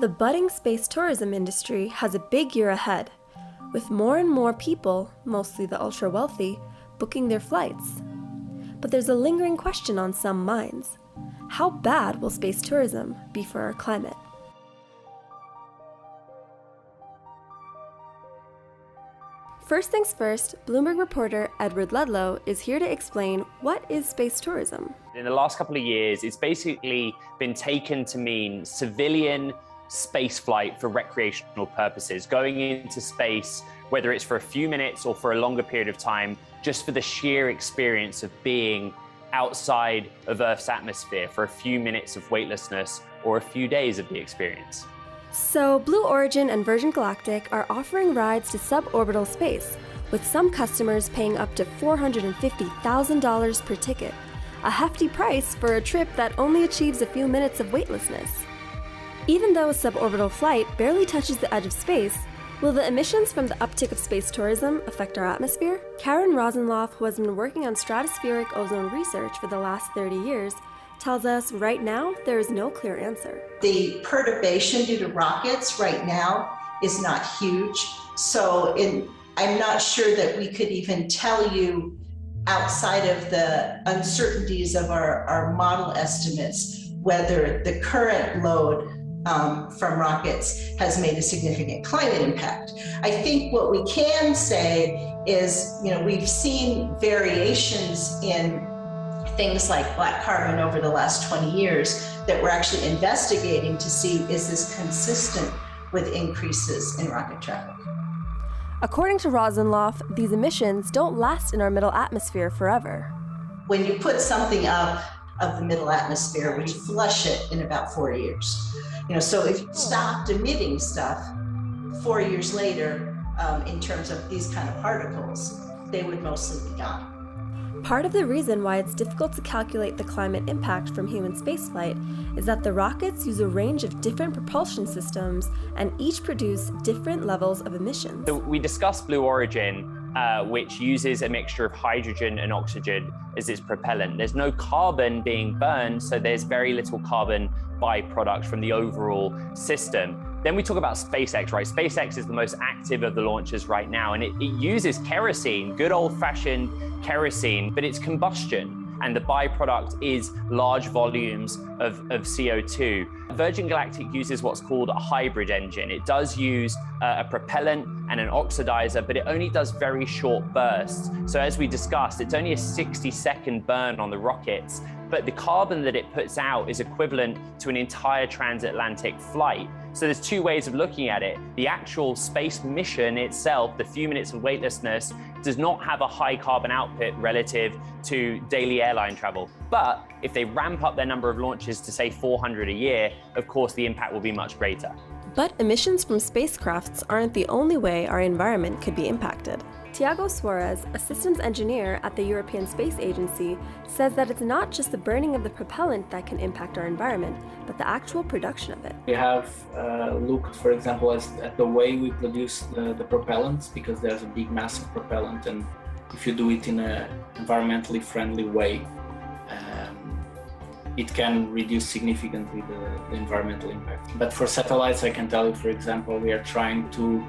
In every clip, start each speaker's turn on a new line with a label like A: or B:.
A: The budding space tourism industry has a big year ahead, with more and more people, mostly the ultra-wealthy, booking their flights. But there's a lingering question on some minds. How bad will space tourism be for our climate? First things first, Bloomberg reporter Edward Ludlow is here to explain what is space tourism.
B: In the last couple of years, it's basically been taken to mean civilian space flight for recreational purposes, going into space, whether it's for a few minutes or for a longer period of time, just for the sheer experience of being outside of Earth's atmosphere for a few minutes of weightlessness or a few days of the experience.
A: So Blue Origin and Virgin Galactic are offering rides to suborbital space, with some customers paying up to $450,000 per ticket, a hefty price for a trip that only achieves a few minutes of weightlessness. Even though a suborbital flight barely touches the edge of space, will the emissions from the uptick of space tourism affect our atmosphere? Karen Rosenloff, who has been working on stratospheric ozone research for the last 30 years, tells us right now there is no clear answer.
C: The perturbation due to rockets right now is not huge. So I'm not sure that we could even tell you, outside of the uncertainties of our model estimates, whether the current load from rockets has made a significant climate impact. I think what we can say is, we've seen variations in things like black carbon over the last 20 years that we're actually investigating to see, is this consistent with increases in rocket traffic?
A: According to Rosenloff, these emissions don't last in our middle atmosphere forever.
C: When you put something up of the middle atmosphere, we flush it in about 4 years. So if you stopped emitting stuff 4 years later, in terms of these kind of particles, they would mostly be gone.
A: Part of the reason why it's difficult to calculate the climate impact from human spaceflight is that the rockets use a range of different propulsion systems and each produce different levels of emissions.
B: So we discussed Blue Origin, which uses a mixture of hydrogen and oxygen as its propellant. There's no carbon being burned, so there's very little carbon byproduct from the overall system. Then we talk about SpaceX, right? SpaceX is the most active of the launches right now, and it uses kerosene, good old-fashioned kerosene, but it's combustion, and the byproduct is large volumes of CO2. Virgin Galactic uses what's called a hybrid engine. It does use a propellant and an oxidizer, but it only does very short bursts. So as we discussed, it's only a 60-second burn on the rockets, but the carbon that it puts out is equivalent to an entire transatlantic flight. So there's two ways of looking at it. The actual space mission itself, the few minutes of weightlessness, does not have a high carbon output relative to daily airline travel. But if they ramp up their number of launches to say 400 a year, of course the impact will be much greater.
A: But emissions from spacecrafts aren't the only way our environment could be impacted. Tiago Suarez, a systems engineer at the European Space Agency, says that it's not just the burning of the propellant that can impact our environment, but the actual production of it.
D: We have looked, for example, at the way we produce the propellants, because there's a big mass of propellant, and if you do it in an environmentally friendly way, it can reduce significantly the environmental impact. But for satellites, I can tell you, for example, we are trying to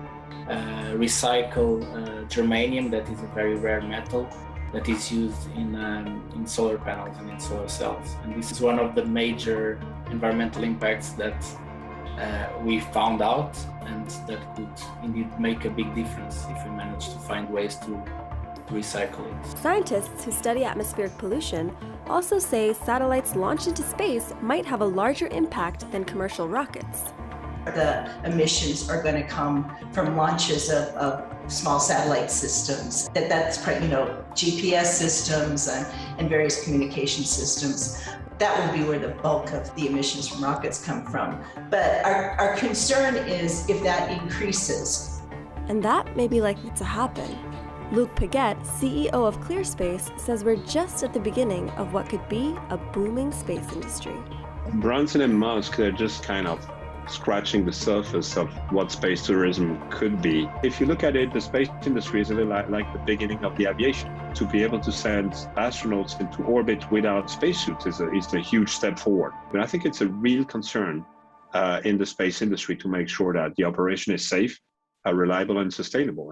D: recycle germanium, that is a very rare metal that is used in solar panels and in solar cells. And this is one of the major environmental impacts that we found out, and that could indeed make a big difference if we manage to find ways to recycle it.
A: Scientists who study atmospheric pollution also say satellites launched into space might have a larger impact than commercial rockets.
C: The emissions are going to come from launches of small satellite systems. That's GPS systems and various communication systems. That would be where the bulk of the emissions from rockets come from. But our concern is if that increases.
A: And that may be likely to happen. Luc Piguet, CEO of ClearSpace, says we're just at the beginning of what could be a booming space industry.
E: Branson and Musk, they're just kind of scratching the surface of what space tourism could be. If you look at it, the space industry is a little like the beginning of the aviation. To be able to send astronauts into orbit without spacesuits is a huge step forward. But I think it's a real concern in the space industry to make sure that the operation is safe, reliable, and sustainable.